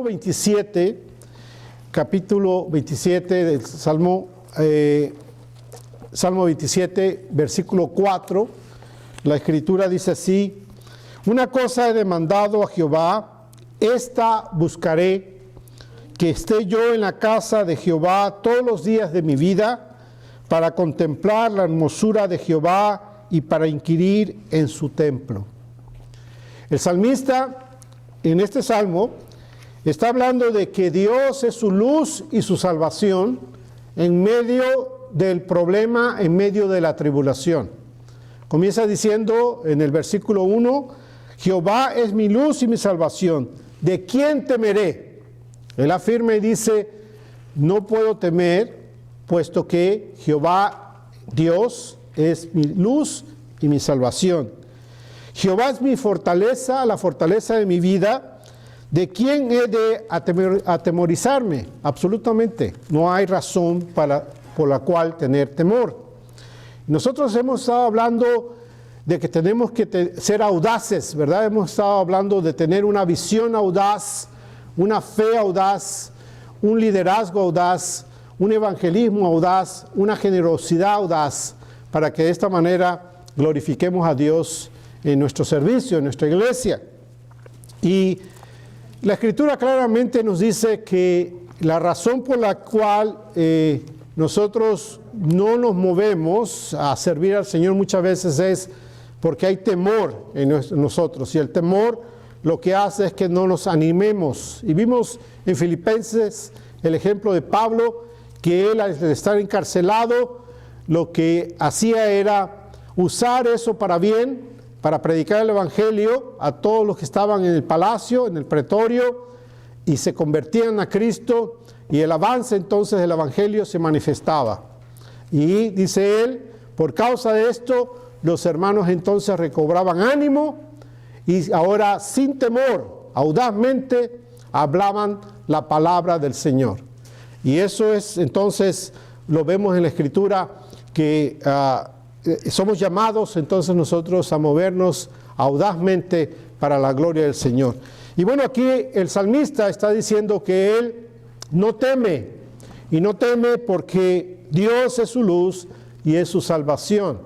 Salmo 27, capítulo 27 del Salmo 27, versículo 4, la Escritura dice así: una cosa he demandado a Jehová, esta buscaré, que esté yo en la casa de Jehová todos los días de mi vida, para contemplar la hermosura de Jehová y para inquirir en su templo. El salmista en este salmo está hablando de que Dios es su luz y su salvación en medio del problema, en medio de la tribulación. Comienza diciendo en el versículo 1, Jehová es mi luz y mi salvación, ¿de quién temeré? Él afirma y dice, no puedo temer, puesto que Jehová, Dios, es mi luz y mi salvación. Jehová es mi fortaleza, la fortaleza de mi vida. ¿De quién he de atemorizarme? Absolutamente. No hay razón por la cual tener temor. Nosotros hemos estado hablando de que tenemos que ser audaces, ¿verdad? Hemos estado hablando de tener una visión audaz, una fe audaz, un liderazgo audaz, un evangelismo audaz, una generosidad audaz, para que de esta manera glorifiquemos a Dios en nuestro servicio, en nuestra iglesia. Y la Escritura claramente nos dice que la razón por la cual nosotros no nos movemos a servir al Señor muchas veces es porque hay temor en nosotros. Y el temor lo que hace es que no nos animemos. Y vimos en Filipenses el ejemplo de Pablo, que él al estar encarcelado, lo que hacía era usar eso para bien, para predicar el Evangelio a todos los que estaban en el palacio, en el pretorio, y se convertían a Cristo, y el avance entonces del Evangelio se manifestaba. Y dice él, por causa de esto, los hermanos entonces recobraban ánimo, y ahora sin temor, audazmente, hablaban la palabra del Señor. Y eso es, entonces, lo vemos en la Escritura, que somos llamados entonces nosotros a movernos audazmente para la gloria del Señor. Y bueno, aquí el salmista está diciendo que él no teme, y no teme porque Dios es su luz y es su salvación.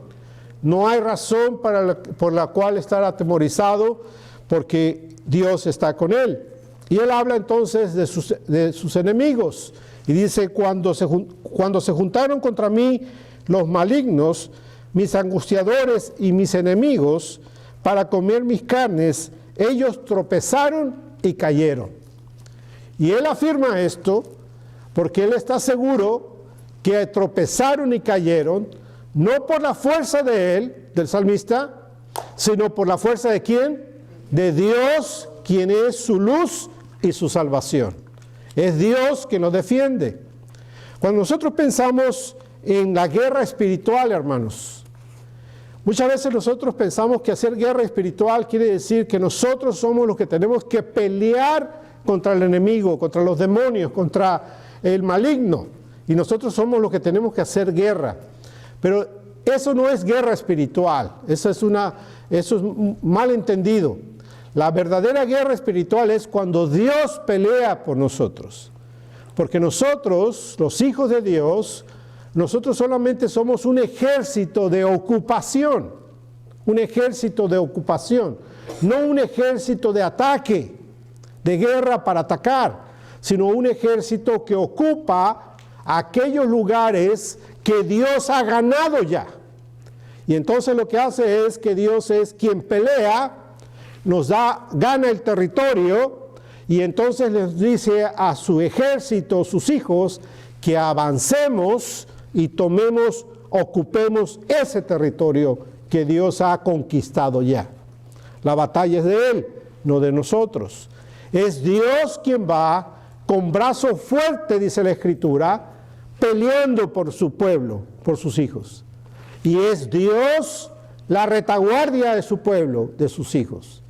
No hay razón por la cual estar atemorizado, porque Dios está con él. Y él habla entonces de sus enemigos, y dice, cuando se juntaron contra mí los malignos, mis angustiadores y mis enemigos, para comer mis carnes, ellos tropezaron y cayeron. Y él afirma esto porque él está seguro que tropezaron y cayeron, no por la fuerza de él, del salmista, sino por la fuerza de ¿quién? De Dios, quien es su luz y su salvación. Es Dios quien los defiende. Cuando nosotros pensamos en la guerra espiritual, hermanos, muchas veces nosotros pensamos que hacer guerra espiritual quiere decir que nosotros somos los que tenemos que pelear contra el enemigo, contra los demonios, contra el maligno. Y nosotros somos los que tenemos que hacer guerra. Pero eso no es guerra espiritual. Eso es mal entendido. La verdadera guerra espiritual es cuando Dios pelea por nosotros. Porque nosotros, los hijos de Dios, nosotros solamente somos un ejército de ocupación, un ejército de ocupación, no un ejército de ataque, de guerra para atacar, sino un ejército que ocupa aquellos lugares que Dios ha ganado ya. Y entonces lo que hace es que Dios es quien pelea, gana el territorio, y entonces les dice a su ejército, sus hijos, que avancemos y ocupemos ese territorio que Dios ha conquistado ya. La batalla es de Él, no de nosotros. Es Dios quien va con brazo fuerte, dice la Escritura, peleando por su pueblo, por sus hijos. Y es Dios la retaguardia de su pueblo, de sus hijos.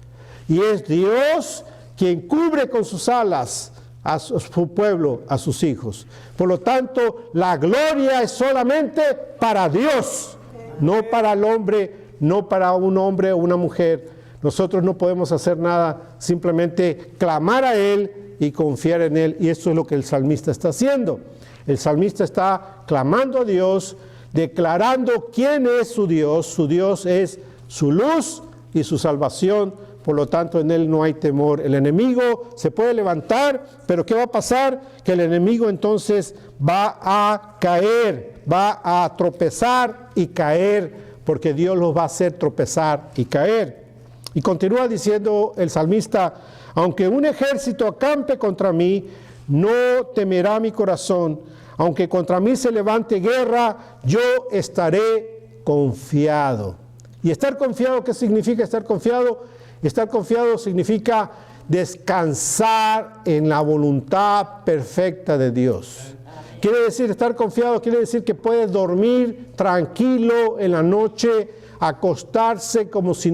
Y es Dios quien cubre con sus alas a su pueblo, a sus hijos. Por lo tanto, la gloria es solamente para Dios, no para el hombre, no para un hombre o una mujer. Nosotros no podemos hacer nada, simplemente clamar a Él y confiar en Él. Y esto es lo que el salmista está haciendo. El salmista está clamando a Dios, declarando quién es su Dios. Su Dios es su luz y su salvación. Por lo tanto, en Él no hay temor. El enemigo se puede levantar, pero ¿qué va a pasar? Que el enemigo entonces va a caer, va a tropezar y caer, porque Dios los va a hacer tropezar y caer. Y continúa diciendo el salmista: aunque un ejército acampe contra mí, no temerá mi corazón. Aunque contra mí se levante guerra, yo estaré confiado. ¿Y estar confiado qué significa estar confiado? Estar confiado significa descansar en la voluntad perfecta de Dios. Quiere decir, estar confiado quiere decir que puedes dormir tranquilo en la noche, acostarse como si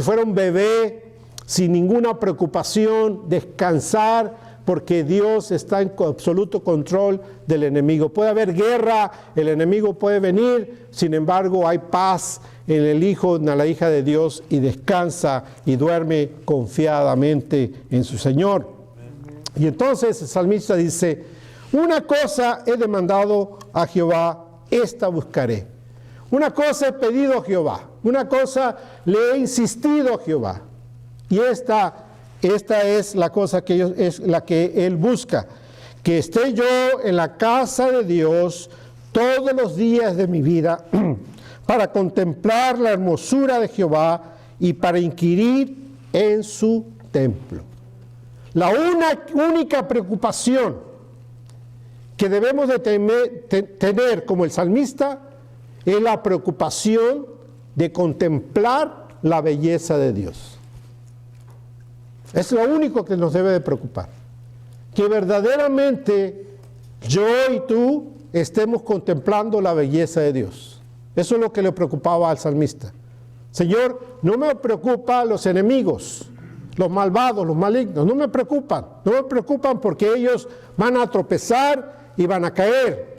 fuera un bebé, sin ninguna preocupación, descansar, porque Dios está en absoluto control del enemigo. Puede haber guerra, el enemigo puede venir, sin embargo hay paz en el Hijo, en la hija de Dios, y descansa y duerme confiadamente en su Señor. Y entonces el salmista dice: una cosa he demandado a Jehová, esta buscaré. Una cosa he pedido a Jehová, una cosa le he insistido a Jehová. Y esta es la cosa es la que él busca: que esté yo en la casa de Dios todos los días de mi vida, para contemplar la hermosura de Jehová y para inquirir en su templo. La única preocupación que debemos de tener como el salmista es la preocupación de contemplar la belleza de Dios. Es lo único que nos debe de preocupar. Que verdaderamente yo y tú estemos contemplando la belleza de Dios. Eso es lo que le preocupaba al salmista. Señor, no me preocupan los enemigos, los malvados, los malignos. No me preocupan porque ellos van a tropezar y van a caer.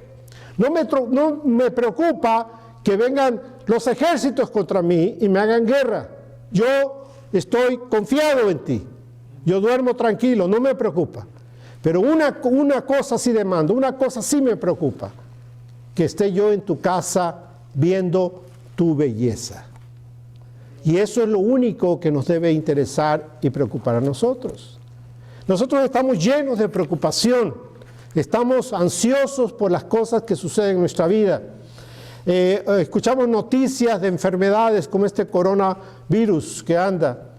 No me preocupa que vengan los ejércitos contra mí y me hagan guerra. Yo estoy confiado en ti. Yo duermo tranquilo, no me preocupa. Pero una cosa sí demando, una cosa sí me preocupa: que esté yo en tu casa viendo tu belleza. Y eso es lo único que nos debe interesar y preocupar a nosotros. Nosotros estamos llenos de preocupación, estamos ansiosos por las cosas que suceden en nuestra vida. Escuchamos noticias de enfermedades como este coronavirus que anda.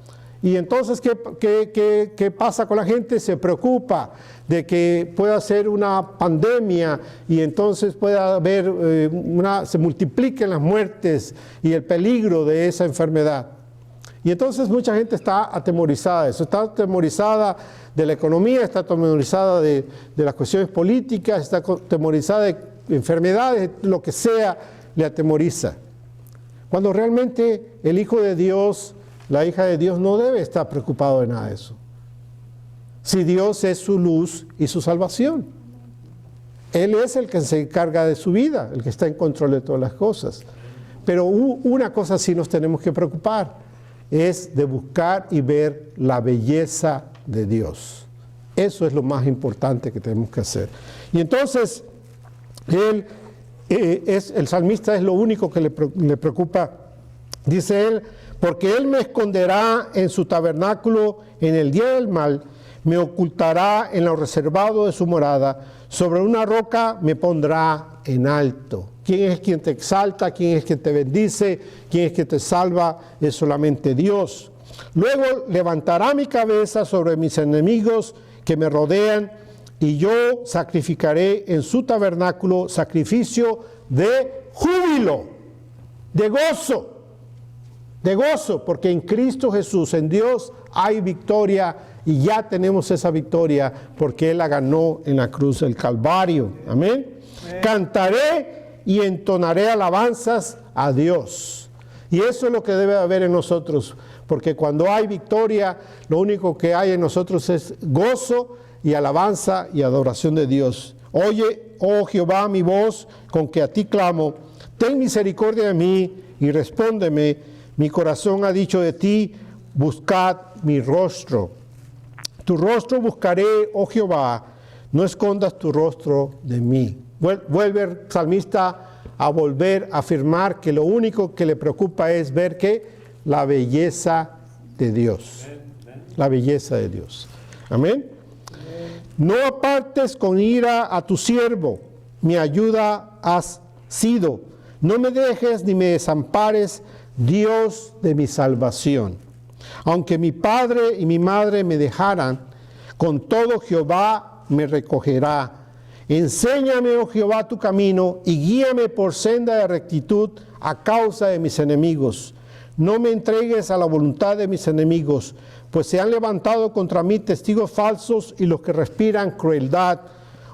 Y entonces, ¿qué pasa con la gente? Se preocupa de que pueda ser una pandemia y entonces pueda haber se multipliquen las muertes y el peligro de esa enfermedad. Y entonces mucha gente está atemorizada de eso, está atemorizada de la economía, está atemorizada de las cuestiones políticas, está atemorizada de enfermedades, lo que sea le atemoriza. Cuando realmente el Hijo de Dios, la hija de Dios, no debe estar preocupado de nada de eso. Si Dios es su luz y su salvación. Él es el que se encarga de su vida, el que está en control de todas las cosas. Pero una cosa sí nos tenemos que preocupar, es de buscar y ver la belleza de Dios. Eso es lo más importante que tenemos que hacer. Y entonces, el salmista es lo único que le preocupa. Dice él: porque Él me esconderá en su tabernáculo en el día del mal, me ocultará en lo reservado de su morada, sobre una roca me pondrá en alto. ¿Quién es quien te exalta? ¿Quién es quien te bendice? ¿Quién es quien te salva? Es solamente Dios. Luego levantará mi cabeza sobre mis enemigos que me rodean, y yo sacrificaré en su tabernáculo sacrificio de júbilo, de gozo, porque en Cristo Jesús, en Dios, hay victoria, y ya tenemos esa victoria porque Él la ganó en la cruz del Calvario. Amén. Cantaré y entonaré alabanzas a Dios. Y eso es lo que debe haber en nosotros, porque cuando hay victoria, lo único que hay en nosotros es gozo y alabanza y adoración de Dios. Oye, oh Jehová, mi voz con que a ti clamo, ten misericordia de mí y respóndeme. Mi corazón ha dicho de ti, buscad mi rostro. Tu rostro buscaré, oh Jehová, no escondas tu rostro de mí. Vuelve el salmista a volver a afirmar que lo único que le preocupa es ver que la belleza de Dios. La belleza de Dios. Amén. No apartes con ira a tu siervo, mi ayuda has sido. No me dejes ni me desampares, Dios de mi salvación. Aunque mi padre y mi madre me dejaran, con todo Jehová me recogerá. Enséñame, oh Jehová, tu camino y guíame por senda de rectitud a causa de mis enemigos. No me entregues a la voluntad de mis enemigos, pues se han levantado contra mí testigos falsos y los que respiran crueldad.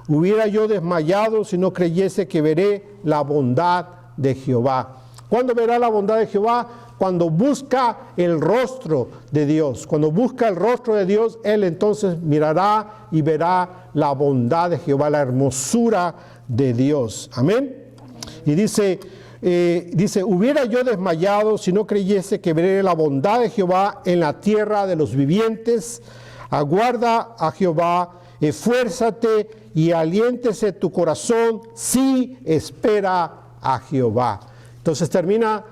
Hubiera yo desmayado si no creyese que veré la bondad de Jehová. ¿Cuándo verá la bondad de Jehová? Cuando busca el rostro de Dios. Cuando busca el rostro de Dios, él entonces mirará y verá la bondad de Jehová, la hermosura de Dios. Amén. Y dice, hubiera yo desmayado si no creyese que veré la bondad de Jehová en la tierra de los vivientes. Aguarda a Jehová, esfuérzate y aliéntese tu corazón, sí espera a Jehová. Entonces termina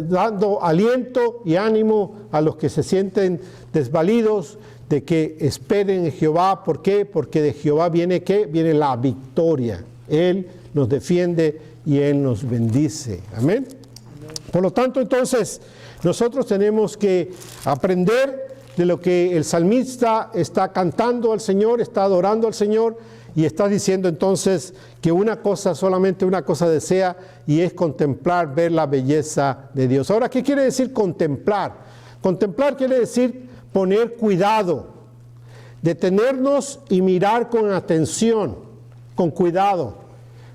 dando aliento y ánimo a los que se sienten desvalidos de que esperen en Jehová. ¿Por qué? Porque de Jehová viene ¿qué? Viene la victoria. Él nos defiende y Él nos bendice. Amén. Por lo tanto, entonces, nosotros tenemos que aprender de lo que el salmista está cantando al Señor, está adorando al Señor y está diciendo entonces que solamente una cosa desea, y es contemplar, ver la belleza de Dios. Ahora, ¿qué quiere decir contemplar? Contemplar quiere decir poner cuidado, detenernos y mirar con atención, con cuidado.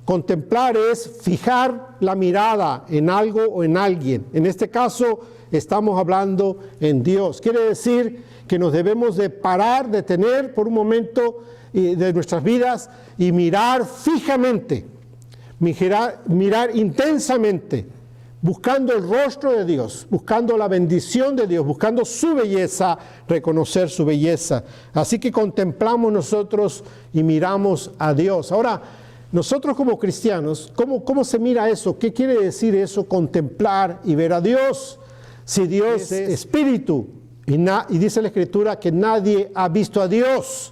Contemplar es fijar la mirada en algo o en alguien. En este caso estamos hablando en Dios. Quiere decir que nos debemos de parar, detener por un momento de nuestras vidas y mirar fijamente, mirar intensamente, buscando el rostro de Dios, buscando la bendición de Dios, buscando su belleza, reconocer su belleza. Así que contemplamos nosotros y miramos a Dios. Ahora, nosotros como cristianos, ¿cómo se mira eso? ¿Qué quiere decir eso, contemplar y ver a Dios? Si Dios es espíritu y dice la Escritura que nadie ha visto a Dios,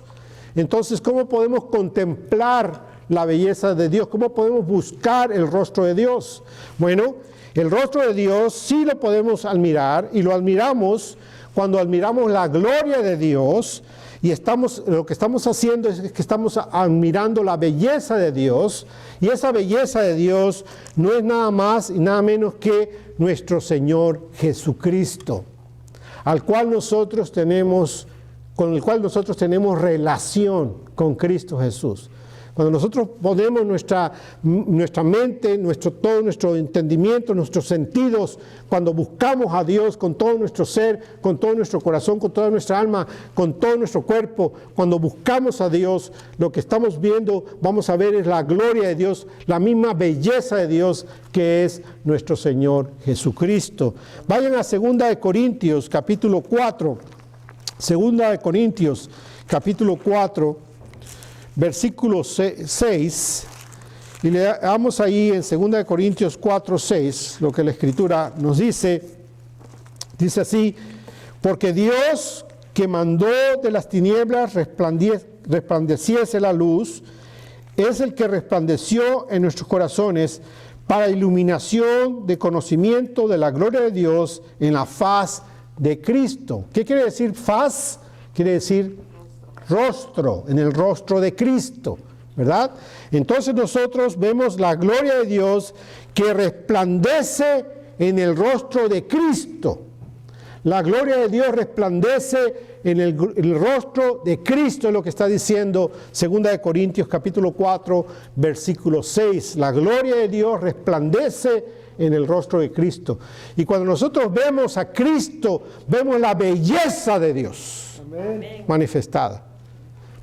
entonces ¿cómo podemos contemplar la belleza de Dios? ¿Cómo podemos buscar el rostro de Dios? Bueno, el rostro de Dios sí lo podemos admirar, y lo admiramos cuando admiramos la gloria de Dios. Y lo que estamos haciendo es que estamos admirando la belleza de Dios, y esa belleza de Dios no es nada más y nada menos que nuestro Señor Jesucristo, con el cual nosotros tenemos relación con Cristo Jesús. Cuando nosotros ponemos nuestra mente, todo nuestro entendimiento, nuestros sentidos, cuando buscamos a Dios con todo nuestro ser, con todo nuestro corazón, con toda nuestra alma, con todo nuestro cuerpo, cuando buscamos a Dios, lo que estamos viendo, vamos a ver es la gloria de Dios, la misma belleza de Dios que es nuestro Señor Jesucristo. Vayan a 2 Corintios, capítulo 4. 2 Corintios, capítulo 4. Versículo 6, y leamos ahí en 2 Corintios 4, 6, lo que la Escritura nos dice así: porque Dios, que mandó de las tinieblas resplandeciese la luz, es el que resplandeció en nuestros corazones para iluminación de conocimiento de la gloria de Dios en la faz de Cristo. ¿Qué quiere decir faz? Quiere decir rostro, en el rostro de Cristo, ¿verdad? Entonces nosotros vemos la gloria de Dios que resplandece en el rostro de Cristo. La gloria de Dios resplandece en el rostro de Cristo, es lo que está diciendo 2 Corintios capítulo 4, versículo 6. La gloria de Dios resplandece en el rostro de Cristo. Y cuando nosotros vemos a Cristo, vemos la belleza de Dios manifestada.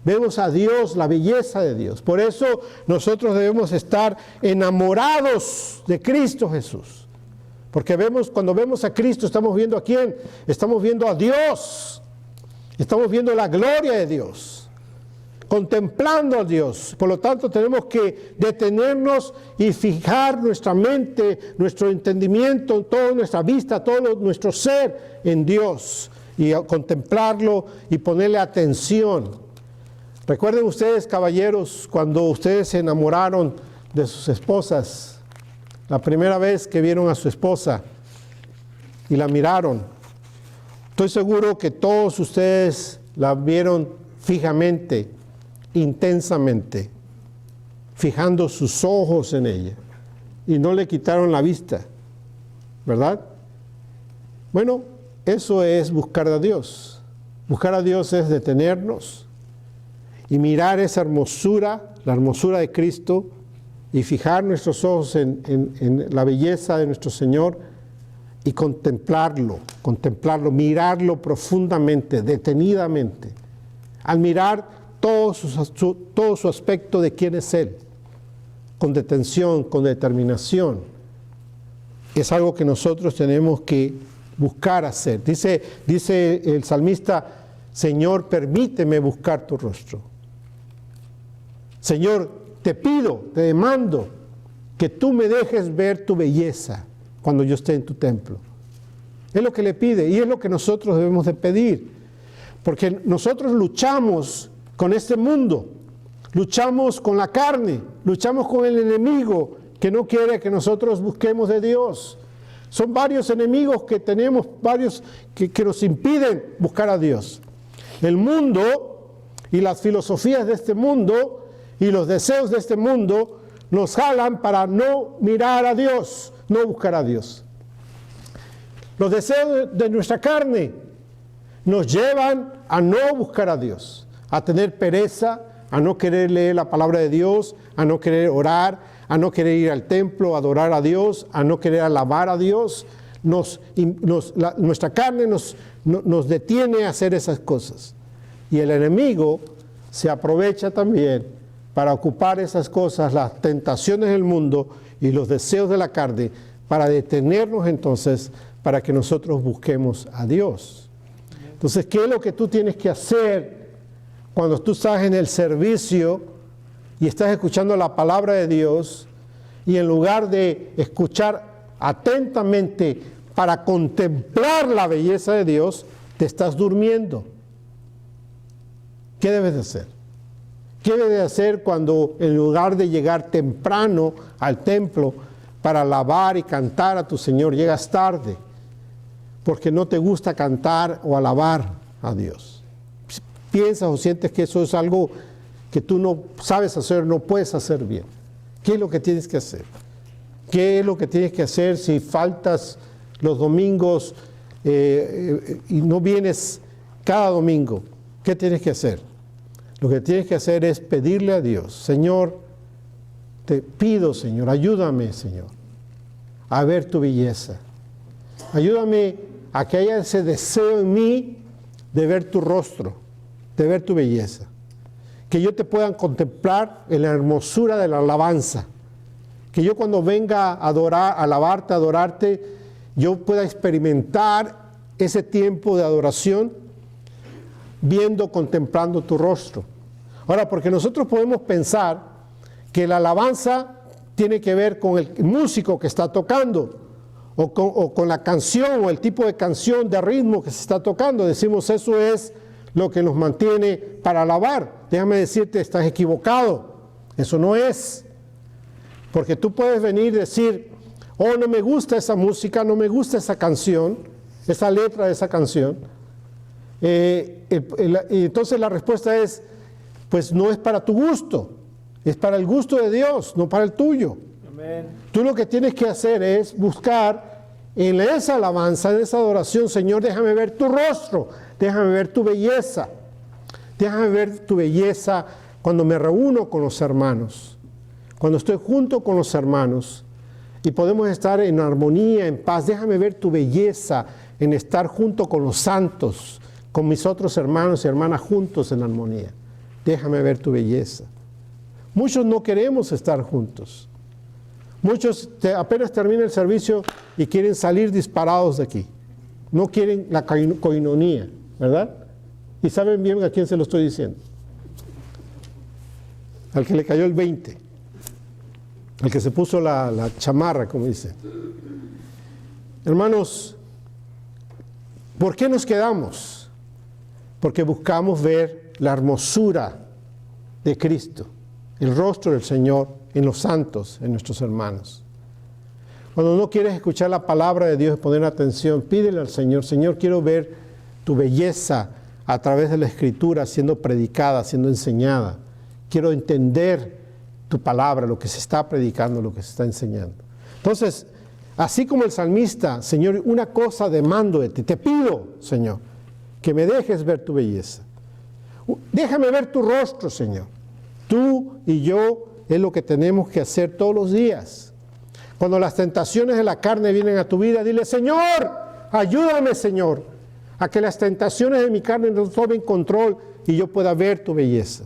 Vemos a Dios, la belleza de Dios. Por eso nosotros debemos estar enamorados de Cristo Jesús. Porque cuando vemos a Cristo, ¿estamos viendo a quién? Estamos viendo a Dios. Estamos viendo la gloria de Dios, contemplando a Dios. Por lo tanto, tenemos que detenernos y fijar nuestra mente, nuestro entendimiento, toda nuestra vista, todo nuestro ser en Dios y contemplarlo y ponerle atención. Recuerden ustedes, caballeros, cuando ustedes se enamoraron de sus esposas, la primera vez que vieron a su esposa y la miraron, estoy seguro que todos ustedes la vieron fijamente, intensamente, fijando sus ojos en ella y no le quitaron la vista, ¿verdad? Bueno, eso es buscar a Dios. Buscar a Dios es detenernos y mirar esa hermosura, la hermosura de Cristo, y fijar nuestros ojos en la belleza de nuestro Señor y contemplarlo, mirarlo profundamente, detenidamente, al mirar todo su aspecto de quién es Él, con detención, con determinación. Es algo que nosotros tenemos que buscar hacer. Dice el salmista, Señor, permíteme buscar tu rostro. Señor, te pido, te demando que tú me dejes ver tu belleza cuando yo esté en tu templo. Es lo que le pide y es lo que nosotros debemos de pedir. Porque nosotros luchamos con este mundo, luchamos con la carne, luchamos con el enemigo que no quiere que nosotros busquemos de Dios. Son varios enemigos que tenemos, varios que nos impiden buscar a Dios. El mundo y las filosofías de este mundo y los deseos de este mundo nos jalan para no mirar a Dios, no buscar a Dios. Los deseos de nuestra carne nos llevan a no buscar a Dios, a tener pereza, a no querer leer la palabra de Dios, a no querer orar, a no querer ir al templo, a adorar a Dios, a no querer alabar a Dios. Nuestra carne nos detiene a hacer esas cosas. Y el enemigo se aprovecha también para ocupar esas cosas, las tentaciones del mundo y los deseos de la carne, para detenernos entonces, para que nosotros busquemos a Dios. Entonces, ¿qué es lo que tú tienes que hacer cuando tú estás en el servicio y estás escuchando la palabra de Dios y en lugar de escuchar atentamente para contemplar la belleza de Dios, te estás durmiendo? ¿Qué debes de hacer? ¿Qué debes de hacer cuando en lugar de llegar temprano al templo para alabar y cantar a tu Señor, llegas tarde? Porque no te gusta cantar o alabar a Dios. Piensas o sientes que eso es algo que tú no sabes hacer, no puedes hacer bien. ¿Qué es lo que tienes que hacer? ¿Qué es lo que tienes que hacer si faltas los domingos y no vienes cada domingo? ¿Qué tienes que hacer? Lo que tienes que hacer es pedirle a Dios, Señor, te pido, Señor, ayúdame, Señor, a ver tu belleza. Ayúdame a que haya ese deseo en mí de ver tu rostro, de ver tu belleza. Que yo te pueda contemplar en la hermosura de la alabanza. Que yo cuando venga a adorar, a alabarte, a adorarte, yo pueda experimentar ese tiempo de adoración viendo, contemplando tu rostro. Ahora, porque nosotros podemos pensar que la alabanza tiene que ver con el músico que está tocando, o con la canción, o el tipo de canción, de ritmo que se está tocando. Decimos, eso es lo que nos mantiene para alabar. Déjame decirte, estás equivocado. Eso no es. Porque tú puedes venir y decir, oh, no me gusta esa música, no me gusta esa canción, esa letra de esa canción. Y entonces la respuesta es, pues no es para tu gusto, es para el gusto de Dios, no para el tuyo. Amén. Tú lo que tienes que hacer es buscar en esa alabanza, en esa adoración, Señor, déjame ver tu rostro, déjame ver tu belleza, déjame ver tu belleza cuando me reúno con los hermanos, cuando estoy junto con los hermanos y podemos estar en armonía, en paz. Déjame ver tu belleza en estar junto con los santos, con mis otros hermanos y hermanas juntos en armonía. Déjame ver tu belleza. Muchos no queremos estar juntos. Muchos apenas termina el servicio y quieren salir disparados de aquí. No quieren la coinonía, ¿verdad? Y saben bien a quién se lo estoy diciendo. Al que le cayó el 20. Al que se puso la chamarra, como dice. Hermanos, ¿por qué nos quedamos? Porque buscamos ver la hermosura de Cristo, el rostro del Señor en los santos, en nuestros hermanos. Cuando no quieres escuchar la palabra de Dios y poner atención, pídele al Señor, Señor, quiero ver tu belleza a través de la Escritura siendo predicada, siendo enseñada. Quiero entender tu palabra, lo que se está predicando, lo que se está enseñando. Entonces, así como el salmista, Señor, una cosa demando de ti, te pido, Señor, que me dejes ver tu belleza. Déjame ver tu rostro, Señor. Tú y yo es lo que tenemos que hacer todos los días. Cuando las tentaciones de la carne vienen a tu vida, dile, Señor, ayúdame, Señor, a que las tentaciones de mi carne no tomen control y yo pueda ver tu belleza.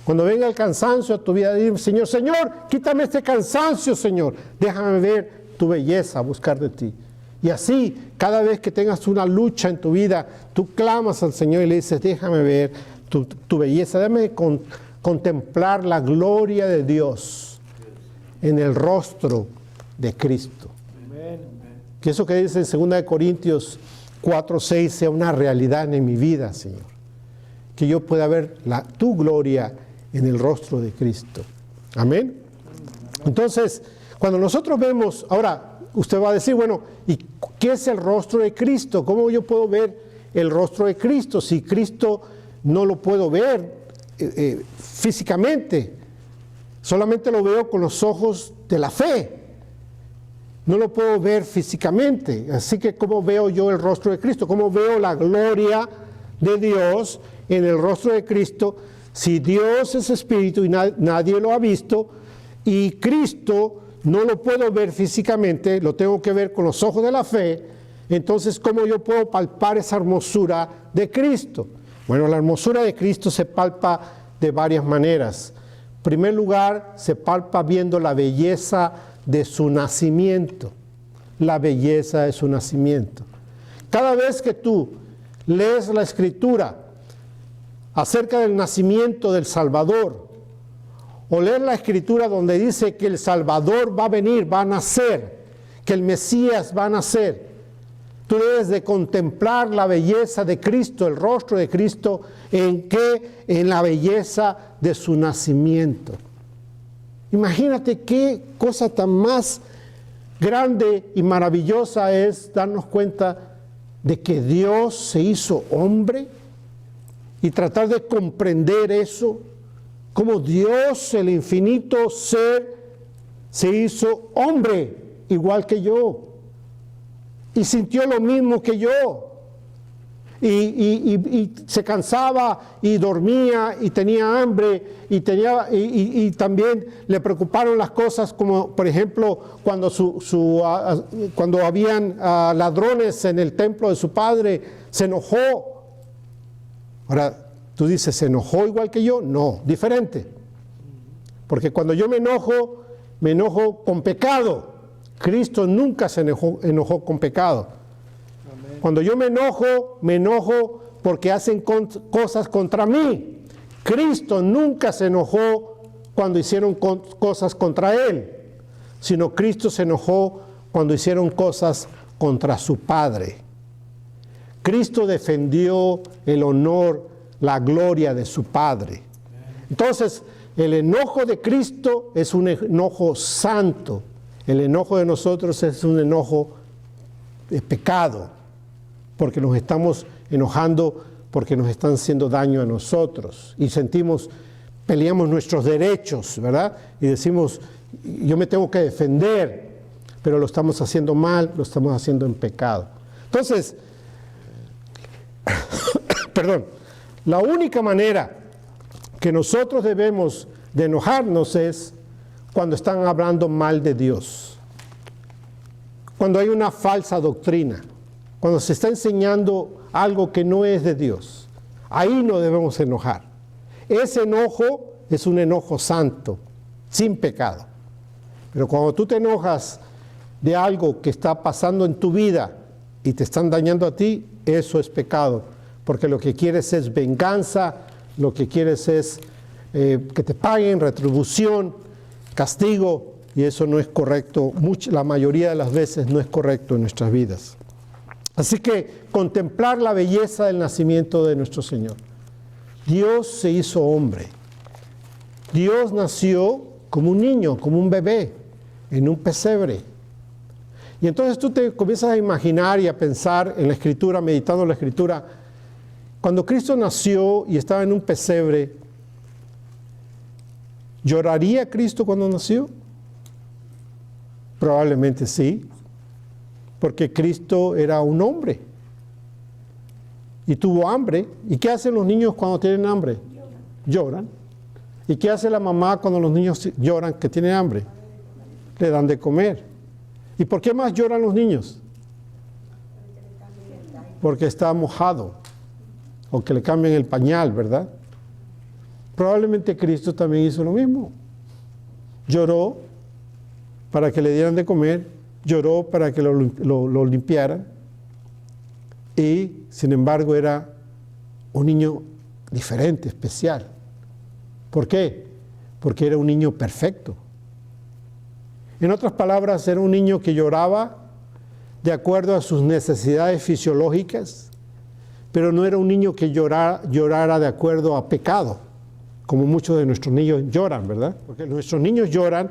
Cuando venga el cansancio a tu vida, dile, Señor, Señor, quítame este cansancio, Señor. Déjame ver tu belleza, buscar de ti. Y así, cada vez que tengas una lucha en tu vida, tú clamas al Señor y le dices, déjame ver tu belleza, déjame contemplar la gloria de Dios en el rostro de Cristo. Amén. Que eso que dice en 2 Corintios 4:6 sea una realidad en mi vida, Señor. Que yo pueda ver tu gloria en el rostro de Cristo. Amén. Entonces, cuando nosotros vemos, ahora usted va a decir, bueno, ¿y qué es el rostro de Cristo? ¿Cómo yo puedo ver el rostro de Cristo si Cristo no lo puedo ver físicamente? Solamente lo veo con los ojos de la fe. No lo puedo ver físicamente. Así que, ¿cómo veo yo el rostro de Cristo? ¿Cómo veo la gloria de Dios en el rostro de Cristo? Si Dios es espíritu y nadie lo ha visto, y Cristo no lo puedo ver físicamente, lo tengo que ver con los ojos de la fe, entonces, ¿cómo yo puedo palpar esa hermosura de Cristo? Bueno, la hermosura de Cristo se palpa de varias maneras. En primer lugar, se palpa viendo la belleza de su nacimiento. La belleza de su nacimiento. Cada vez que tú lees la Escritura acerca del nacimiento del Salvador, o lees la Escritura donde dice que el Salvador va a venir, va a nacer, que el Mesías va a nacer, tú debes de contemplar la belleza de Cristo, el rostro de Cristo, en la belleza de su nacimiento. Imagínate qué cosa tan más grande y maravillosa es darnos cuenta de que Dios se hizo hombre y tratar de comprender eso, como Dios, el infinito ser, se hizo hombre igual que yo y sintió lo mismo que yo. Y se cansaba y dormía y tenía hambre y también le preocuparon las cosas como, por ejemplo, cuando cuando habían ladrones en el templo de su padre, se enojó. Ahora, tú dices, ¿se enojó igual que yo? No, diferente. Porque cuando yo me enojo con pecado. Cristo nunca se enojó con pecado. Cuando yo me enojo porque hacen cosas contra mí. Cristo nunca se enojó cuando hicieron cosas contra Él, sino Cristo se enojó cuando hicieron cosas contra su Padre. Cristo defendió el honor, la gloria de su Padre. Entonces, el enojo de Cristo es un enojo santo. El enojo de nosotros es un enojo de pecado, porque nos estamos enojando porque nos están haciendo daño a nosotros y peleamos nuestros derechos, ¿verdad? Y decimos, yo me tengo que defender, pero lo estamos haciendo mal, lo estamos haciendo en pecado. Entonces, perdón, la única manera que nosotros debemos de enojarnos es cuando están hablando mal de Dios, cuando hay una falsa doctrina, cuando se está enseñando algo que no es de Dios. Ahí no debemos enojar. Ese enojo es un enojo santo, sin pecado. Pero cuando tú te enojas de algo que está pasando en tu vida y te están dañando a ti, eso es pecado, porque lo que quieres es venganza, lo que quieres es que te paguen, retribución, castigo, y eso no es correcto. La mayoría de las veces no es correcto en nuestras vidas. Así que contemplar la belleza del nacimiento de nuestro Señor. Dios se hizo hombre. Dios nació como un niño, como un bebé, en un pesebre. Y entonces tú te comienzas a imaginar y a pensar en la Escritura, meditando en la Escritura. Cuando Cristo nació y estaba en un pesebre, ¿lloraría Cristo cuando nació? Probablemente sí, porque Cristo era un hombre y tuvo hambre. ¿Y qué hacen los niños cuando tienen hambre? Lloran. ¿Y qué hace la mamá cuando los niños lloran que tienen hambre? Le dan de comer. ¿Y por qué más lloran los niños? Porque está mojado o que le cambien el pañal, ¿verdad? Probablemente Cristo también hizo lo mismo. Lloró para que le dieran de comer, lloró para que lo limpiaran, y sin embargo era un niño diferente, especial. ¿Por qué? Porque era un niño perfecto. En otras palabras, era un niño que lloraba de acuerdo a sus necesidades fisiológicas, pero no era un niño que llorara de acuerdo a pecado, como muchos de nuestros niños lloran, ¿verdad? Porque nuestros niños lloran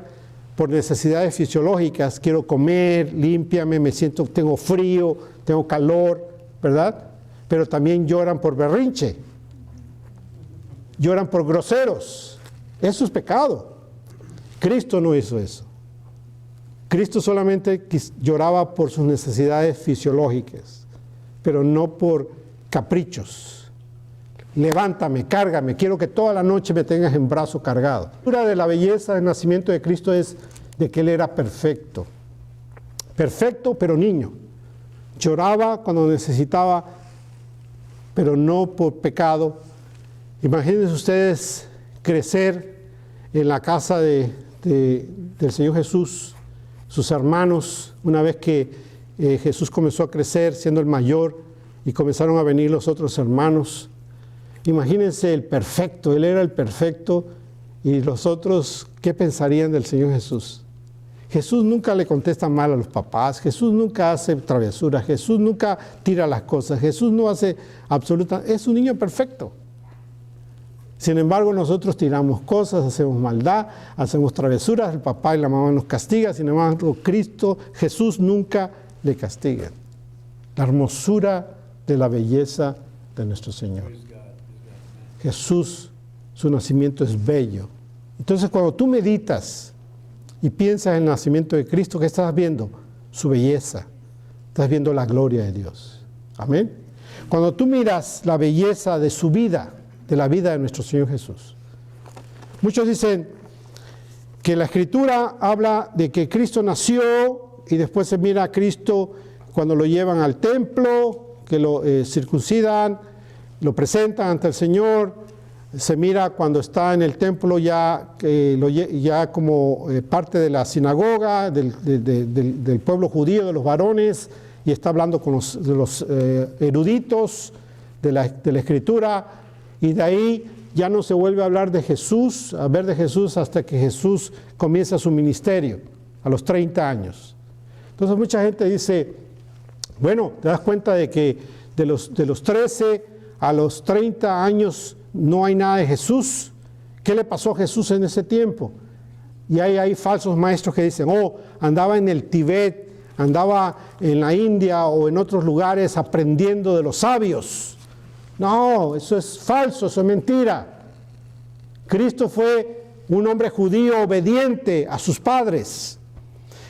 por necesidades fisiológicas. Quiero comer, límpiame, tengo frío, tengo calor, ¿verdad? Pero también lloran por berrinche, lloran por groseros. Eso es pecado. Cristo no hizo eso. Cristo solamente lloraba por sus necesidades fisiológicas, pero no por caprichos. Levántame, cárgame, quiero que toda la noche me tengas en brazo cargado. La de la belleza del nacimiento de Cristo es de que Él era perfecto. Perfecto, pero niño. Lloraba cuando necesitaba, pero no por pecado. Imagínense ustedes crecer en la casa del Señor Jesús, sus hermanos, una vez que Jesús comenzó a crecer siendo el mayor y comenzaron a venir los otros hermanos. Imagínense el perfecto, Él era el perfecto, y los otros, ¿qué pensarían del Señor Jesús? Jesús nunca le contesta mal a los papás, Jesús nunca hace travesuras, Jesús nunca tira las cosas, Jesús no hace es un niño perfecto. Sin embargo, nosotros tiramos cosas, hacemos maldad, hacemos travesuras, el papá y la mamá nos castigan. Sin embargo, Jesús nunca le castiga. La hermosura de la belleza de nuestro Señor. Jesús, su nacimiento es bello. Entonces, cuando tú meditas y piensas en el nacimiento de Cristo, ¿qué estás viendo? Su belleza. Estás viendo la gloria de Dios. Amén. Cuando tú miras la belleza de su vida, de la vida de nuestro Señor Jesús. Muchos dicen que la Escritura habla de que Cristo nació y después se mira a Cristo cuando lo llevan al templo, que lo circuncidan, lo presentan ante el Señor. Se mira cuando está en el templo ya como parte de la sinagoga, del pueblo judío, de los varones, y está hablando con los eruditos de la Escritura. Y de ahí ya no se vuelve a hablar de Jesús, a ver de Jesús hasta que Jesús comienza su ministerio, a los 30 años. Entonces mucha gente dice, bueno, te das cuenta de que de los 13 a los 30 años no hay nada de Jesús. ¿Qué le pasó a Jesús en ese tiempo? Y hay falsos maestros que dicen, andaba en el Tíbet, andaba en la India o en otros lugares aprendiendo de los sabios. No, eso es falso, eso es mentira. Cristo fue un hombre judío obediente a sus padres.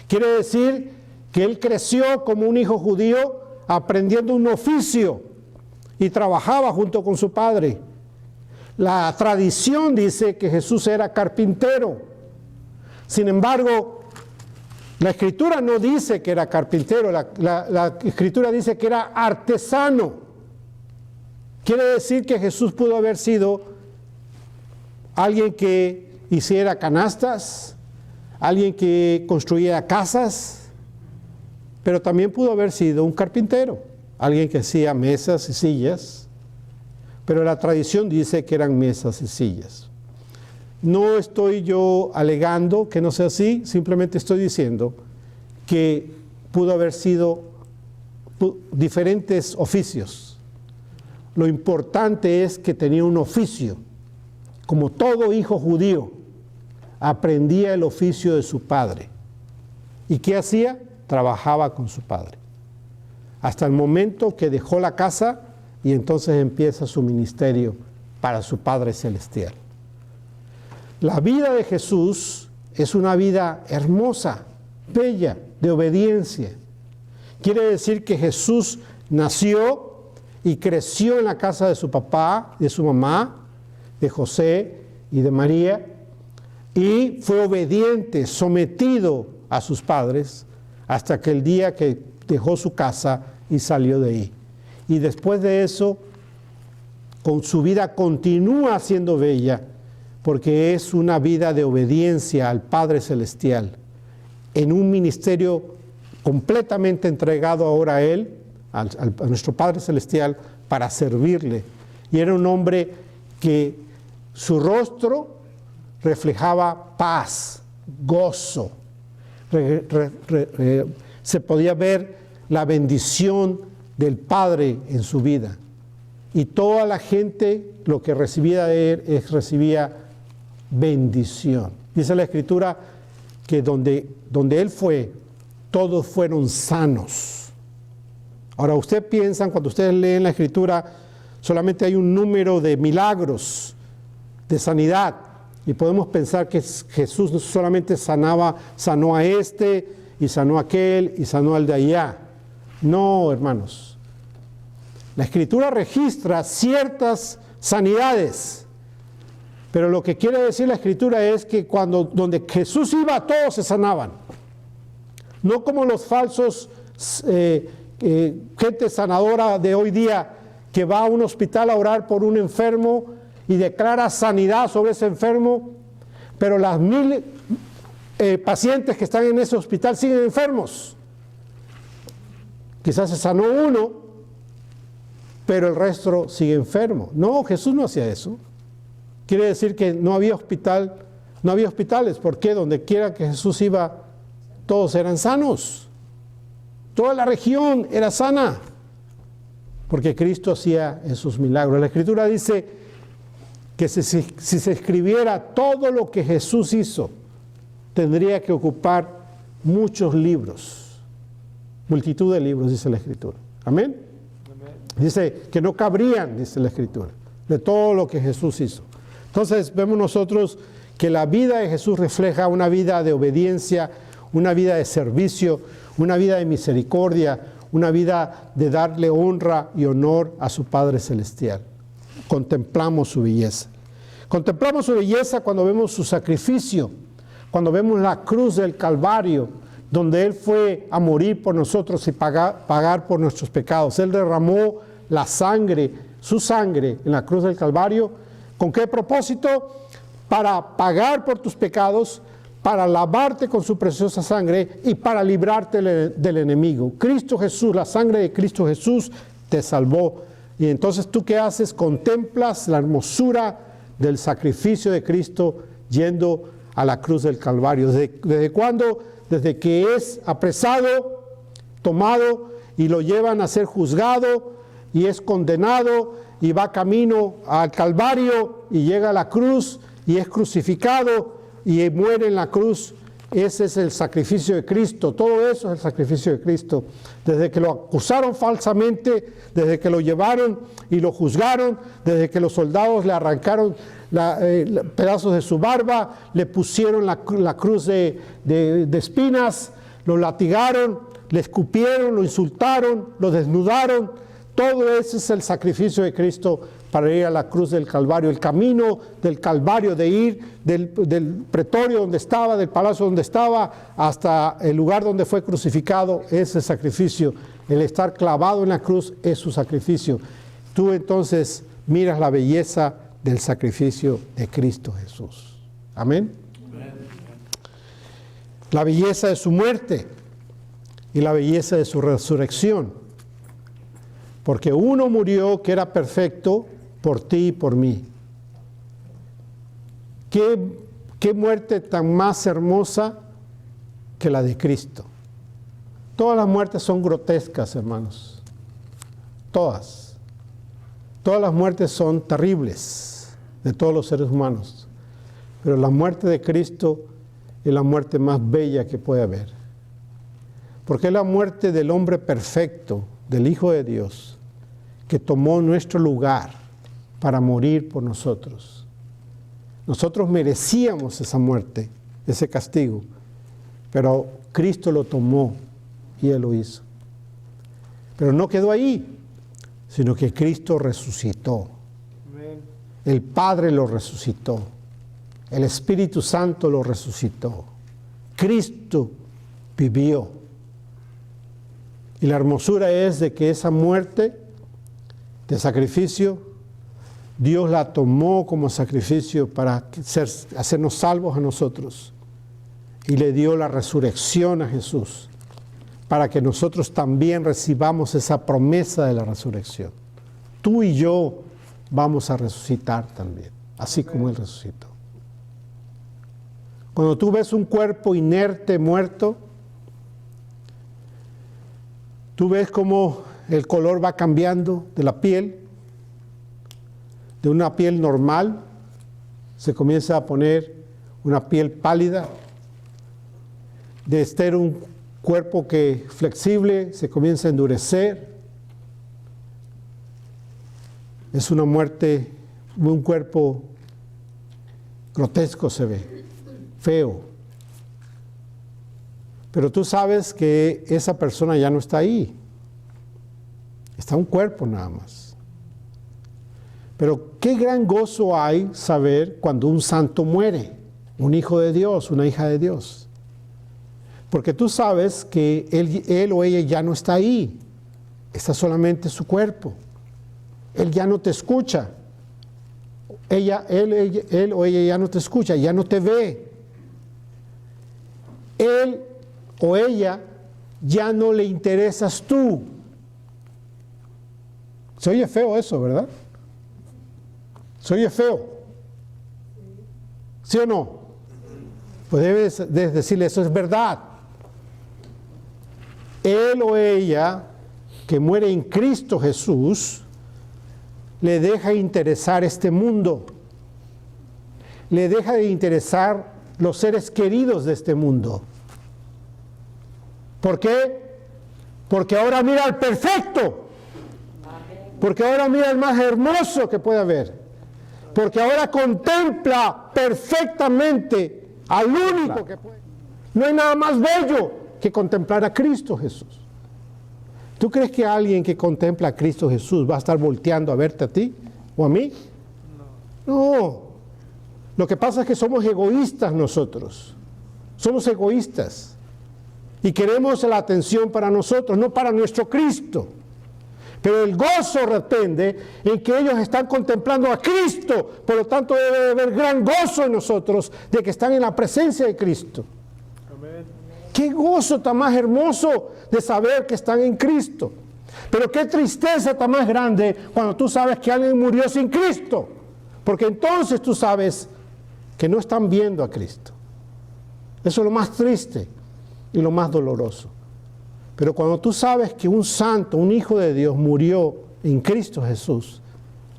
Quiere decir que Él creció como un hijo judío aprendiendo un oficio y trabajaba junto con su padre. La tradición dice que Jesús era carpintero. Sin embargo, la Escritura no dice que era carpintero, la Escritura dice que era artesano. Quiere decir que Jesús pudo haber sido alguien que hiciera canastas, alguien que construía casas, pero también pudo haber sido un carpintero, alguien que hacía mesas y sillas, pero la tradición dice que eran mesas y sillas. No estoy yo alegando que no sea así, simplemente estoy diciendo que pudo haber sido diferentes oficios. Lo importante es que tenía un oficio. Como todo hijo judío, aprendía el oficio de su padre. ¿Y qué hacía? Trabajaba con su padre. Hasta el momento que dejó la casa y entonces empieza su ministerio para su Padre Celestial. La vida de Jesús es una vida hermosa, bella, de obediencia. Quiere decir que Jesús nació y creció en la casa de su papá, de su mamá, de José y de María, y fue obediente, sometido a sus padres, hasta que el día que dejó su casa y salió de ahí. Y después de eso, con su vida continúa siendo bella, porque es una vida de obediencia al Padre Celestial, en un ministerio completamente entregado ahora a Él, a nuestro Padre Celestial, para servirle. Y era un hombre que su rostro reflejaba paz, gozo. Se podía ver la bendición del Padre en su vida. Y toda la gente lo que recibía de Él recibía bendición. Dice la Escritura que donde Él fue, todos fueron sanos. Ahora, ustedes piensan, cuando ustedes leen la Escritura, solamente hay un número de milagros, de sanidad, y podemos pensar que Jesús no solamente sanó a este, y sanó a aquel, y sanó al de allá. No, hermanos. La Escritura registra ciertas sanidades, pero lo que quiere decir la Escritura es que donde Jesús iba, todos se sanaban. No como los falsos gente sanadora de hoy día que va a un hospital a orar por un enfermo y declara sanidad sobre ese enfermo, pero las 1000 pacientes que están en ese hospital siguen enfermos. Quizás se sanó uno, pero el resto sigue enfermo. No, Jesús no hacía eso. Quiere decir que no había hospitales. ¿Por qué? Donde quiera que Jesús iba, todos eran sanos. Toda la región era sana, porque Cristo hacía esos milagros. La Escritura dice que si se escribiera todo lo que Jesús hizo, tendría que ocupar muchos libros, multitud de libros, dice la Escritura. ¿Amén? Amén. Dice que no cabrían, dice la Escritura, de todo lo que Jesús hizo. Entonces vemos nosotros que la vida de Jesús refleja una vida de obediencia, una vida de servicio, una vida de misericordia, una vida de darle honra y honor a su Padre Celestial. Contemplamos su belleza. Contemplamos su belleza cuando vemos su sacrificio, cuando vemos la cruz del Calvario, donde Él fue a morir por nosotros y pagar por nuestros pecados. Él derramó la sangre, su sangre en la cruz del Calvario. ¿Con qué propósito? Para pagar por tus pecados, para lavarte con su preciosa sangre y para librarte del enemigo. Cristo Jesús, la sangre de Cristo Jesús te salvó. Y entonces, ¿tú qué haces? Contemplas la hermosura del sacrificio de Cristo yendo a la cruz del Calvario. ¿Desde cuándo? Desde que es apresado, tomado y lo llevan a ser juzgado y es condenado y va camino al Calvario y llega a la cruz y es crucificado y muere en la cruz. Ese es el sacrificio de Cristo. Todo eso es el sacrificio de Cristo. Desde que lo acusaron falsamente, desde que lo llevaron y lo juzgaron, desde que los soldados le arrancaron pedazos de su barba, le pusieron la cruz de espinas, lo latigaron, le escupieron, lo insultaron, lo desnudaron. Todo eso es el sacrificio de Cristo para ir a la cruz del Calvario. El camino del Calvario, de ir del pretorio donde estaba, del palacio donde estaba, hasta el lugar donde fue crucificado, es el sacrificio. El estar clavado en la cruz es su sacrificio. Tú entonces miras la belleza del sacrificio de Cristo Jesús. Amén. La belleza de su muerte y la belleza de su resurrección. Porque uno murió que era perfecto, por ti y por mí. ¿Qué muerte tan más hermosa que la de Cristo? Todas las muertes son grotescas, hermanos. Todas. Todas las muertes son terribles de todos los seres humanos. Pero la muerte de Cristo es la muerte más bella que puede haber. Porque es la muerte del hombre perfecto, del Hijo de Dios, que tomó nuestro lugar para morir por nosotros. Nosotros merecíamos esa muerte, ese castigo, pero Cristo lo tomó y Él lo hizo. Pero no quedó ahí, sino que Cristo resucitó. Amén. El Padre lo resucitó. El Espíritu Santo lo resucitó. Cristo vivió. Y la hermosura es de que esa muerte de sacrificio, Dios la tomó como sacrificio para hacernos salvos a nosotros. Y le dio la resurrección a Jesús, para que nosotros también recibamos esa promesa de la resurrección. Tú y yo vamos a resucitar también, así como Él resucitó. Cuando tú ves un cuerpo inerte, muerto, tú ves cómo el color va cambiando de la piel, de una piel normal, se comienza a poner una piel pálida, de ser un cuerpo que flexible se comienza a endurecer. Es una muerte, un cuerpo grotesco se ve, feo. Pero tú sabes que esa persona ya no está ahí. Está un cuerpo nada más. Pero qué gran gozo hay saber cuando un santo muere, un hijo de Dios, una hija de Dios. Porque tú sabes que él o ella ya no está ahí, está solamente su cuerpo. Él ya no te escucha. Él o ella ya no te escucha, ya no te ve. Él o ella ya no le interesas tú. Se oye feo eso, ¿verdad? Se oye feo. ¿Sí o no? Pues debes decirle, eso es verdad. Él o ella que muere en Cristo Jesús le deja interesar este mundo, le deja de interesar los seres queridos de este mundo. ¿Por qué? Porque ahora mira al perfecto, porque ahora mira al más hermoso que puede haber, porque ahora contempla perfectamente al único que puede. No hay nada más bello que contemplar a Cristo Jesús. ¿Tú crees que alguien que contempla a Cristo Jesús va a estar volteando a verte a ti o a mí? No. Lo que pasa es que somos egoístas nosotros. Somos egoístas. Y queremos la atención para nosotros, no para nuestro Cristo. Pero el gozo depende en que ellos están contemplando a Cristo. Por lo tanto, debe de haber gran gozo en nosotros de que están en la presencia de Cristo. Amén. Qué gozo tan más hermoso de saber que están en Cristo. Pero qué tristeza tan más grande cuando tú sabes que alguien murió sin Cristo. Porque entonces tú sabes que no están viendo a Cristo. Eso es lo más triste y lo más doloroso. Pero cuando tú sabes que un santo, un hijo de Dios murió en Cristo Jesús,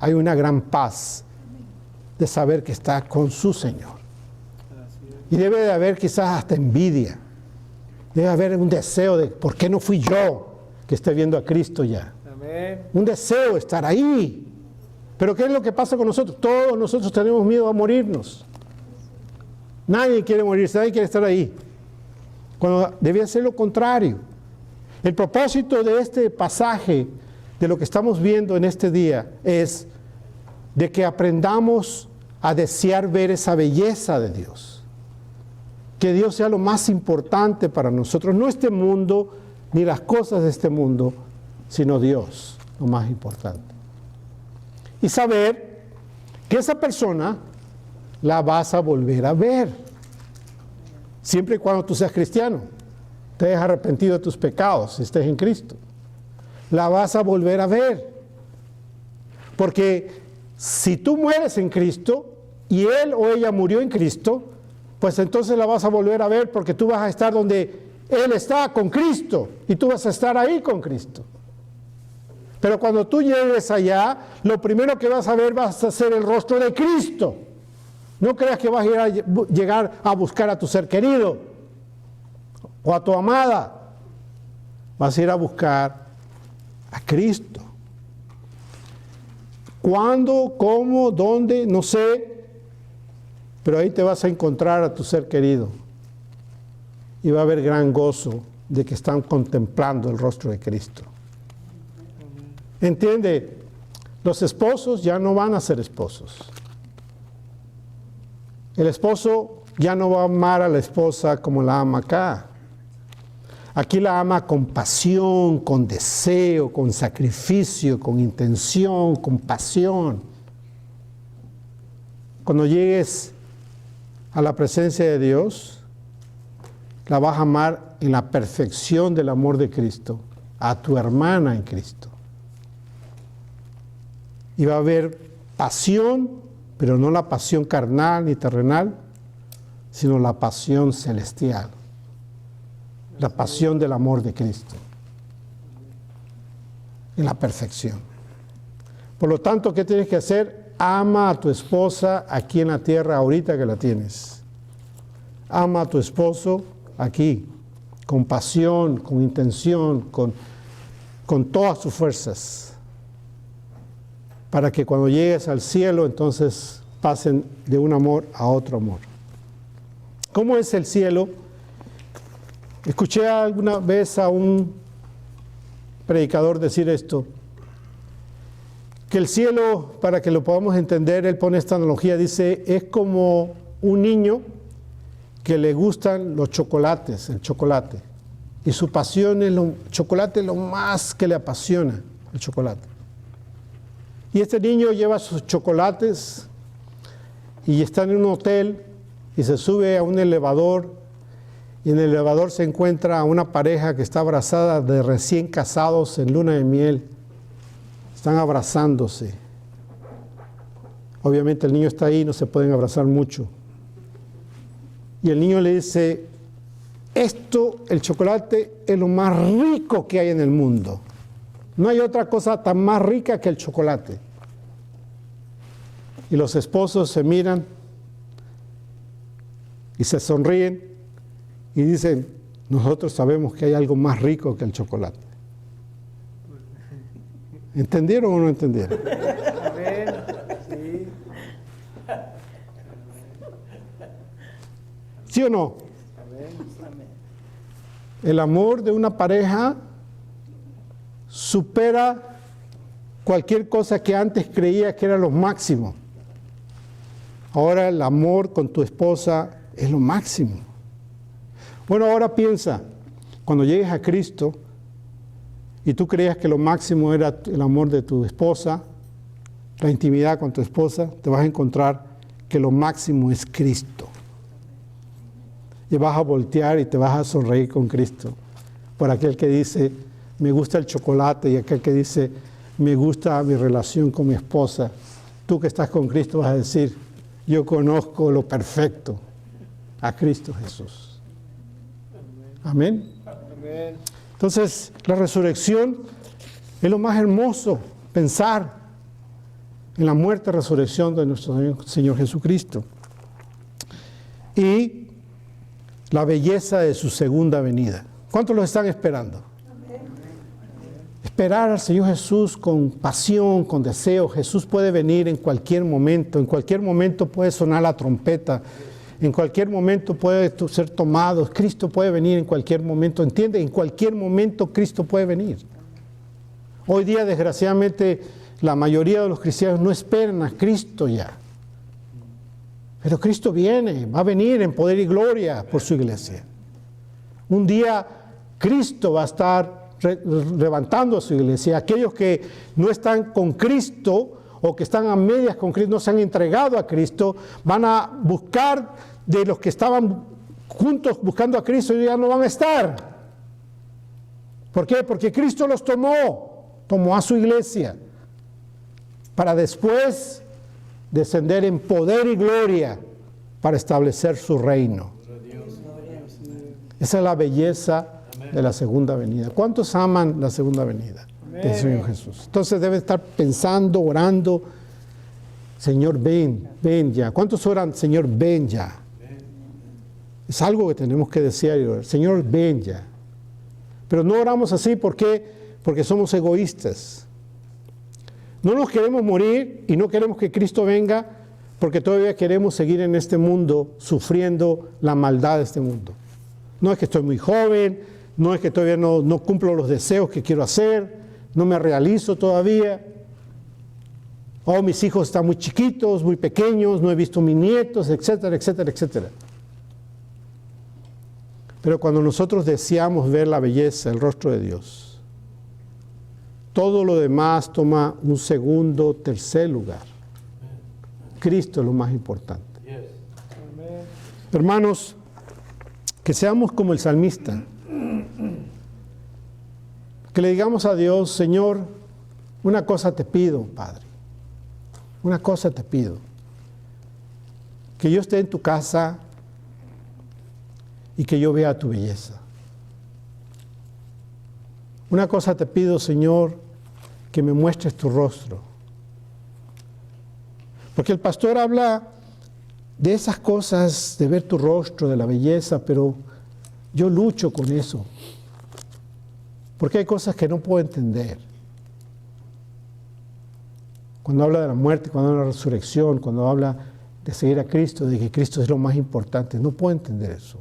hay una gran paz de saber que está con su Señor. Y debe de haber quizás hasta envidia. Debe haber un deseo de, ¿por qué no fui yo que esté viendo a Cristo ya? Amén. Un deseo de estar ahí. Pero ¿qué es lo que pasa con nosotros? Todos nosotros tenemos miedo a morirnos. Nadie quiere morirse, nadie quiere estar ahí. Cuando debía ser lo contrario. El propósito de este pasaje, de lo que estamos viendo en este día, es de que aprendamos a desear ver esa belleza de Dios. Que Dios sea lo más importante para nosotros, no este mundo, ni las cosas de este mundo, sino Dios, lo más importante. Y saber que esa persona la vas a volver a ver, siempre y cuando tú seas cristiano, te hayas arrepentido de tus pecados, estés en Cristo. La vas a volver a ver, porque Si tú mueres en Cristo y él o ella murió en Cristo, pues entonces la vas a volver a ver porque tú vas a estar donde él está con Cristo y tú vas a estar ahí con Cristo. Pero cuando tú llegues allá, lo primero que vas a ver vas a ser el rostro de Cristo. No creas que vas a llegar a buscar a tu ser querido o a tu amada. Vas a ir a buscar a Cristo. ¿Cuándo? ¿Cómo? ¿Dónde? No sé. Pero ahí te vas a encontrar a tu ser querido. Y va a haber gran gozo de que están contemplando el rostro de Cristo. ¿Entiende? Los esposos ya no van a ser esposos. El esposo ya no va a amar a la esposa como la ama acá. Aquí la ama con pasión, con deseo, con sacrificio, con intención, con pasión. Cuando llegues a la presencia de Dios, la vas a amar en la perfección del amor de Cristo, a tu hermana en Cristo. Y va a haber pasión, pero no la pasión carnal ni terrenal, sino la pasión celestial. La pasión del amor de Cristo. En la perfección. Por lo tanto, ¿qué tienes que hacer? Ama a tu esposa aquí en la tierra, ahorita que la tienes. Ama a tu esposo aquí, con pasión, con intención, con todas sus fuerzas. Para que cuando llegues al cielo, entonces pasen de un amor a otro amor. ¿Cómo es el cielo? Escuché alguna vez a un predicador decir esto, que el cielo, para que lo podamos entender, él pone esta analogía, dice, es como un niño que le gustan los chocolates, el chocolate, y su pasión es el chocolate, lo más que le apasiona, el chocolate. Y este niño lleva sus chocolates y está en un hotel y se sube a un elevador y en el elevador se encuentra a una pareja que está abrazada de recién casados en luna de miel. Están abrazándose. Obviamente el niño está ahí, no se pueden abrazar mucho. Y el niño le dice, esto, el chocolate, es lo más rico que hay en el mundo. No hay otra cosa tan más rica que el chocolate. Y los esposos se miran y se sonríen y dicen, nosotros sabemos que hay algo más rico que el chocolate. ¿Entendieron o no entendieron? Sí. ¿Sí o no? El amor de una pareja supera cualquier cosa que antes creía que era lo máximo. Ahora el amor con tu esposa es lo máximo. Bueno, ahora piensa, cuando llegues a Cristo y tú creías que lo máximo era el amor de tu esposa, la intimidad con tu esposa, te vas a encontrar que lo máximo es Cristo. Y vas a voltear y te vas a sonreír con Cristo. Por aquel que dice, me gusta el chocolate, y aquel que dice, me gusta mi relación con mi esposa. Tú que estás con Cristo vas a decir, yo conozco lo perfecto, a Cristo Jesús. Amén. Amén. Entonces, la resurrección es lo más hermoso, pensar en la muerte y resurrección de nuestro Señor Jesucristo. Y la belleza de su segunda venida. ¿Cuántos lo están esperando? Amén. Esperar al Señor Jesús con pasión, con deseo. Jesús puede venir en cualquier momento puede sonar la trompeta, en cualquier momento puede ser tomado. Cristo puede venir en cualquier momento, ¿entiende? En cualquier momento Cristo puede venir. Hoy día, desgraciadamente, la mayoría de los cristianos no esperan a Cristo ya. Pero Cristo viene, va a venir en poder y gloria por su iglesia. Un día Cristo va a estar levantando a su iglesia. Aquellos que no están con Cristo o que están a medias con Cristo, no se han entregado a Cristo, van a buscar de los que estaban juntos buscando a Cristo y ya no van a estar. ¿Por qué? Porque Cristo los tomó a su iglesia para después descender en poder y gloria para establecer su reino. Esa es la belleza de la segunda venida. ¿Cuántos aman la segunda venida del Señor Jesús? Entonces debe estar pensando, orando, Señor, ven, ven ya. ¿Cuántos oran, Señor, ven ya? Es algo que tenemos que desear, Señor, ven ya. Pero no oramos así, ¿por qué? Porque somos egoístas. No nos queremos morir y no queremos que Cristo venga porque todavía queremos seguir en este mundo sufriendo la maldad de este mundo. No es que estoy muy joven, no es que todavía no cumplo los deseos que quiero hacer, no me realizo todavía. Oh, mis hijos están muy chiquitos, muy pequeños, no he visto mis nietos, etcétera, etcétera, etcétera. Pero cuando nosotros deseamos ver la belleza, el rostro de Dios, todo lo demás toma un segundo, tercer lugar. Cristo es lo más importante. Hermanos, que seamos como el salmista. Que le digamos a Dios, Señor, una cosa te pido, Padre. Una cosa te pido. Que yo esté en tu casa y que yo vea tu belleza. Una cosa te pido, Señor, que me muestres tu rostro. Porque el pastor habla de esas cosas, de ver tu rostro, de la belleza, pero yo lucho con eso. Porque hay cosas que no puedo entender. Cuando habla de la muerte, cuando habla de la resurrección, cuando habla de seguir a Cristo, de que Cristo es lo más importante, no puedo entender eso.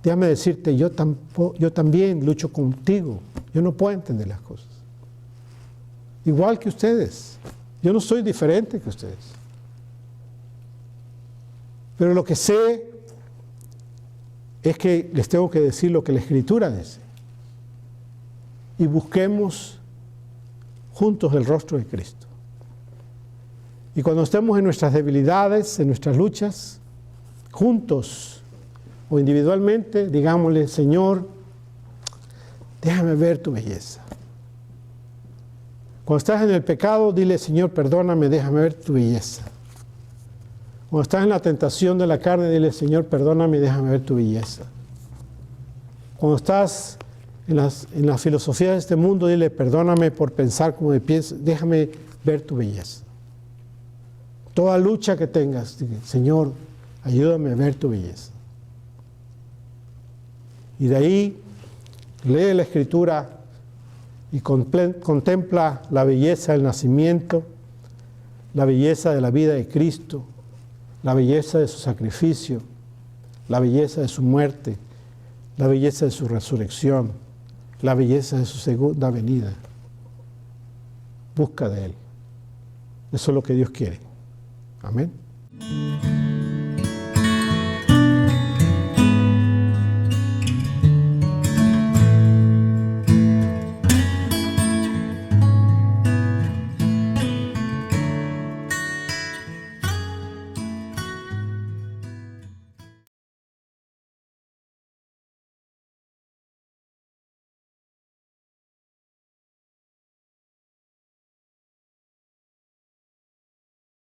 Déjame decirte, yo también lucho contigo. Yo no puedo entender las cosas. Igual que ustedes. Yo no soy diferente que ustedes. Pero lo que sé es que les tengo que decir lo que la Escritura dice. Y busquemos juntos el rostro de Cristo. Y cuando estemos en nuestras debilidades, en nuestras luchas, juntos o individualmente, digámosle, Señor, déjame ver tu belleza. Cuando estás en el pecado, dile, Señor, perdóname, déjame ver tu belleza. Cuando estás en la tentación de la carne, dile, Señor, perdóname, déjame ver tu belleza. Cuando estás en la filosofía de este mundo, dile, perdóname por pensar como me pienso, déjame ver tu belleza. Toda lucha que tengas, dile, Señor, ayúdame a ver tu belleza. Y de ahí, lee la Escritura y contempla la belleza del nacimiento, la belleza de la vida de Cristo, la belleza de su sacrificio, la belleza de su muerte, la belleza de su resurrección, la belleza de su segunda venida. Busca de Él. Eso es lo que Dios quiere. Amén.